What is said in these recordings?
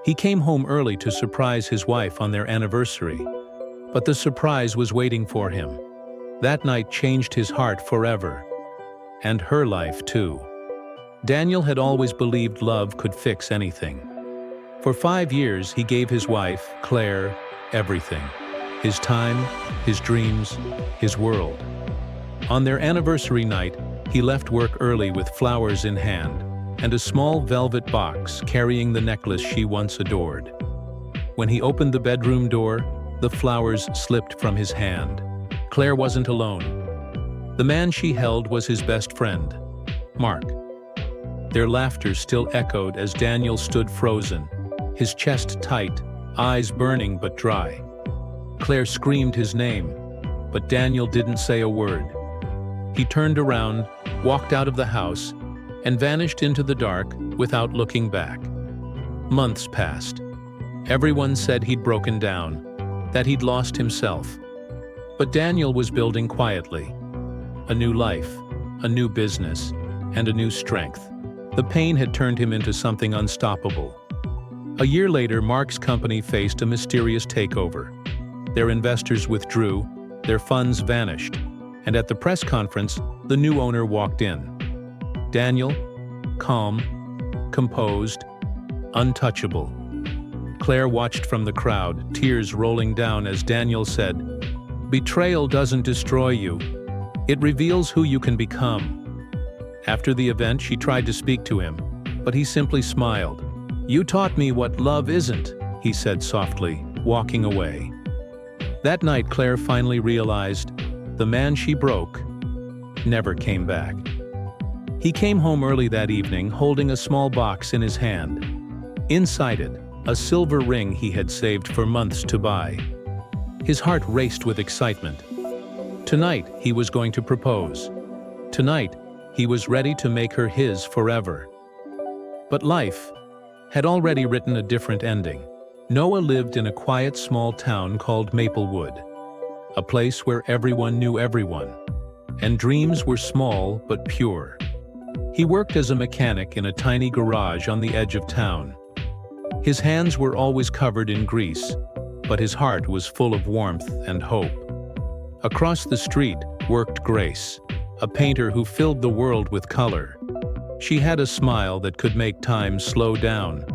He came home early to surprise his wife on their anniversary, but the surprise was waiting for him. That night changed his heart forever, and her life too. Daniel had always believed love could fix anything. For 5 years, he gave his wife, Claire, everything. His time, his dreams, his world. On their anniversary night, he left work early with flowers in hand and a small velvet box carrying the necklace she once adored. When he opened the bedroom door, the flowers slipped from his hand. Claire wasn't alone. The man she held was his best friend, Mark. Their laughter still echoed as Daniel stood frozen, his chest tight, eyes burning but dry. Claire screamed his name, but Daniel didn't say a word. He turned around, walked out of the house, and vanished into the dark without looking back. Months passed. Everyone said he'd broken down, that he'd lost himself. But Daniel was building quietly. A new life, a new business, and a new strength. The pain had turned him into something unstoppable. A year later, Mark's company faced a mysterious takeover. Their investors withdrew, their funds vanished, and at the press conference, the new owner walked in. Daniel, calm, composed, untouchable. Claire watched from the crowd, tears rolling down as Daniel said, "Betrayal doesn't destroy you. It reveals who you can become." After the event, she tried to speak to him, but he simply smiled. "You taught me what love isn't," he said softly, walking away. That night, Claire finally realized the man she broke never came back. He came home early that evening, holding a small box in his hand. Inside it, a silver ring he had saved for months to buy. His heart raced with excitement. Tonight, he was going to propose. Tonight, he was ready to make her his forever. But life had already written a different ending. Noah lived in a quiet small town called Maplewood, a place where everyone knew everyone, and dreams were small but pure. He worked as a mechanic in a tiny garage on the edge of town. His hands were always covered in grease, but his heart was full of warmth and hope. Across the street worked Grace, a painter who filled the world with color. She had a smile that could make time slow down,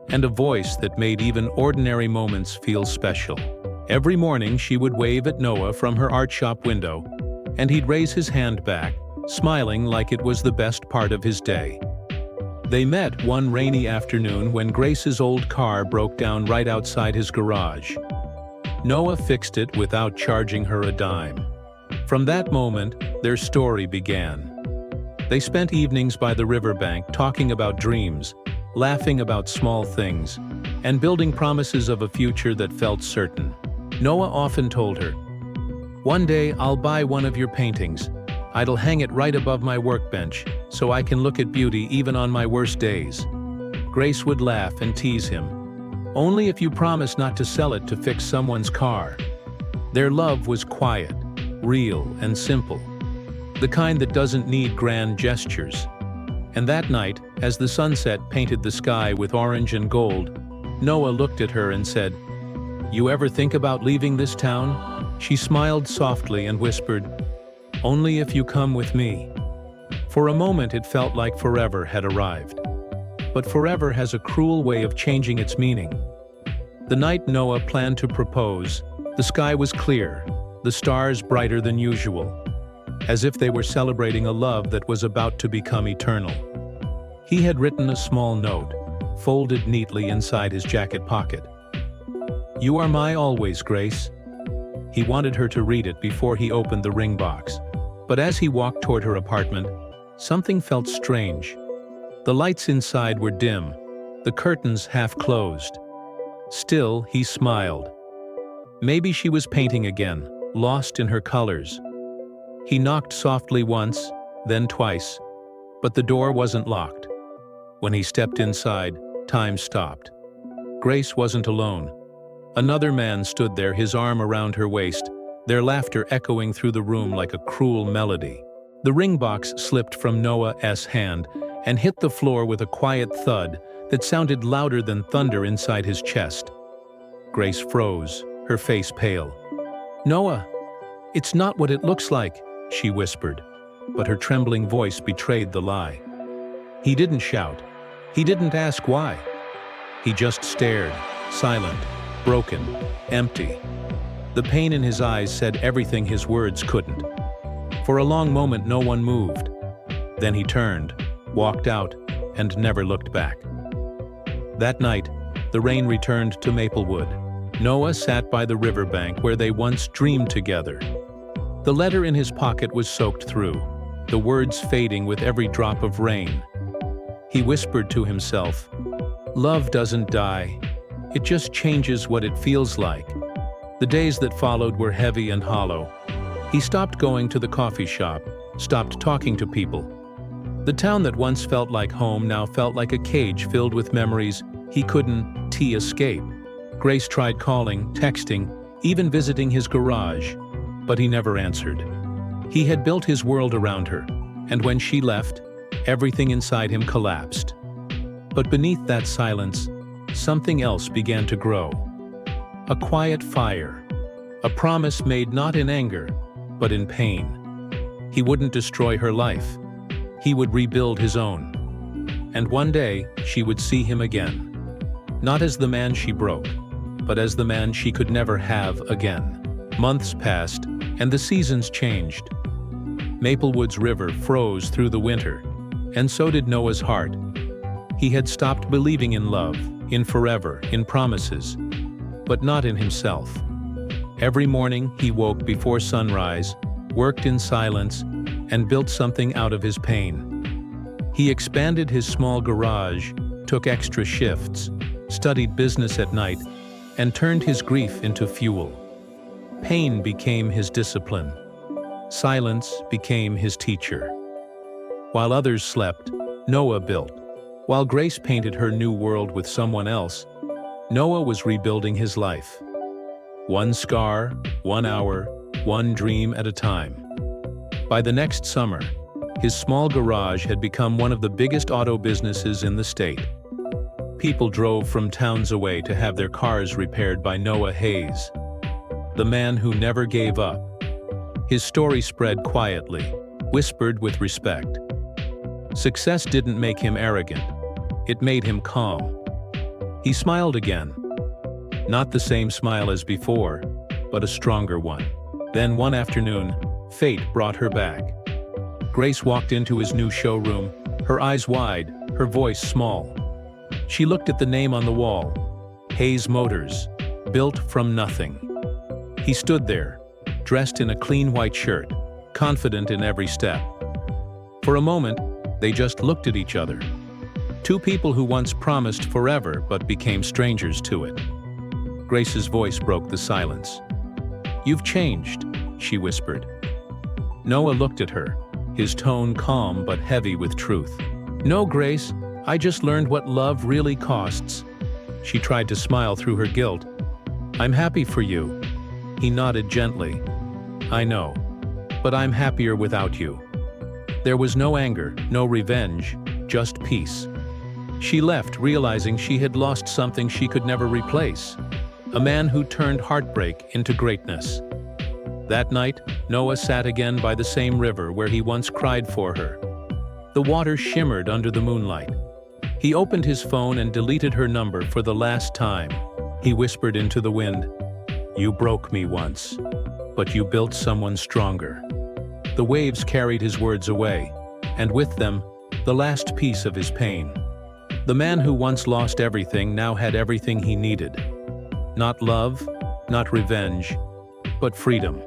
and a voice that made even ordinary moments feel special. Every morning she would wave at Noah from her art shop window, and he'd raise his hand back, smiling like it was the best part of his day. They met one rainy afternoon when Grace's old car broke down right outside his garage. Noah fixed it without charging her a dime. From that moment, their story began. They spent evenings by the riverbank talking about dreams, laughing about small things, and building promises of a future that felt certain. Noah often told her, "One day I'll buy one of your paintings. I'll hang it right above my workbench, so I can look at beauty even on my worst days." Grace would laugh and tease him. "Only if you promise not to sell it to fix someone's car." Their love was quiet, real, and simple. The kind that doesn't need grand gestures. And that night, as the sunset painted the sky with orange and gold, Noah looked at her and said, "You ever think about leaving this town?" She smiled softly and whispered, "Only if you come with me." For a moment it felt like forever had arrived. But forever has a cruel way of changing its meaning. The night Noah planned to propose, the sky was clear, the stars brighter than usual, as if they were celebrating a love that was about to become eternal. He had written a small note, folded neatly inside his jacket pocket. "You are my always, Grace." He wanted her to read it before he opened the ring box. But as he walked toward her apartment, something felt strange. The lights inside were dim, the curtains half closed. Still, he smiled. Maybe she was painting again, lost in her colors. He knocked softly once, then twice, but the door wasn't locked. When he stepped inside, time stopped. Grace wasn't alone. Another man stood there, his arm around her waist, their laughter echoing through the room like a cruel melody. The ring box slipped from Noah's hand and hit the floor with a quiet thud that sounded louder than thunder inside his chest. Grace froze, her face pale. "Noah, it's not what it looks like," she whispered, but her trembling voice betrayed the lie. He didn't shout. He didn't ask why. He just stared, silent, broken, empty. The pain in his eyes said everything his words couldn't. For a long moment no one moved. Then he turned, walked out, and never looked back. That night, the rain returned to Maplewood. Noah sat by the riverbank where they once dreamed together. The letter in his pocket was soaked through, the words fading with every drop of rain. He whispered to himself, "Love doesn't die. It just changes what it feels like." The days that followed were heavy and hollow. He stopped going to the coffee shop, stopped talking to people. The town that once felt like home now felt like a cage filled with memories he couldn't escape. Grace tried calling, texting, even visiting his garage, but he never answered. He had built his world around her, and when she left, everything inside him collapsed. But beneath that silence, something else began to grow. A quiet fire, a promise made not in anger, but in pain. He wouldn't destroy her life. He would rebuild his own. And one day, she would see him again. Not as the man she broke, but as the man she could never have again. Months passed, and the seasons changed. Maplewood's river froze through the winter, and so did Noah's heart. He had stopped believing in love, in forever, in promises, but not in himself. Every morning he woke before sunrise, worked in silence, and built something out of his pain. He expanded his small garage, took extra shifts, studied business at night, and turned his grief into fuel. Pain became his discipline. Silence became his teacher. While others slept, Noah built. While Grace painted her new world with someone else, Noah was rebuilding his life. One scar, 1 hour, one dream at a time. By the next summer, his small garage had become one of the biggest auto businesses in the state. People drove from towns away to have their cars repaired by Noah Hayes, the man who never gave up. His story spread quietly, whispered with respect. Success didn't make him arrogant. It made him calm. He smiled again. Not the same smile as before, but a stronger one. Then one afternoon, fate brought her back. Grace walked into his new showroom, her eyes wide, her voice small. She looked at the name on the wall, Hayes Motors, built from nothing. He stood there, dressed in a clean white shirt, confident in every step. For a moment, they just looked at each other. Two people who once promised forever but became strangers to it. Grace's voice broke the silence. "You've changed," she whispered. Noah looked at her, his tone calm but heavy with truth. "No, Grace, I just learned what love really costs." She tried to smile through her guilt. "I'm happy for you." He nodded gently. "I know, but I'm happier without you." There was no anger, no revenge, just peace. She left realizing she had lost something she could never replace. A man who turned heartbreak into greatness. That night, Noah sat again by the same river where he once cried for her. The water shimmered under the moonlight. He opened his phone and deleted her number for the last time. He whispered into the wind, "You broke me once, but you built someone stronger." The waves carried his words away, and with them, the last piece of his pain. The man who once lost everything now had everything he needed. Not love, not revenge, but freedom.